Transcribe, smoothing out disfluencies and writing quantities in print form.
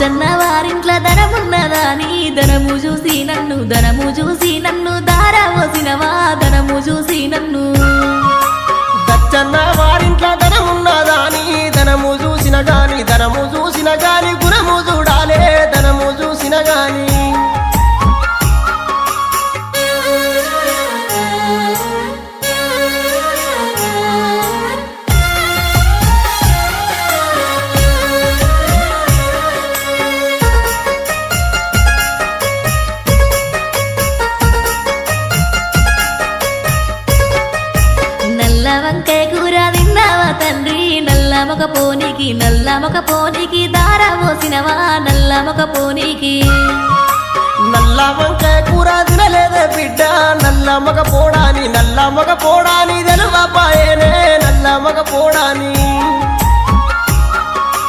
లచ్చన్న వారింట్ల ధనమున్నదాని ధనము చూసి నన్ను దారవోసినవా ధనము చూసి నన్ను దచ్చన్న వారింట్ల ధనమున్నదాని ధనము చూసిన గాని గుణము చూడాలే ధనము చూసిన గాని వంకాయ కూర తిన్నావా తండ్రి నల్లమొక పోనీకి దారవోసినవా నల్లమొక పోనీకి నల్ల వంకాయ కూర తినలేదే బిడ్డ నల్ల మగ పోడాని తెలువపాయనే నల్ల మగ పోడాని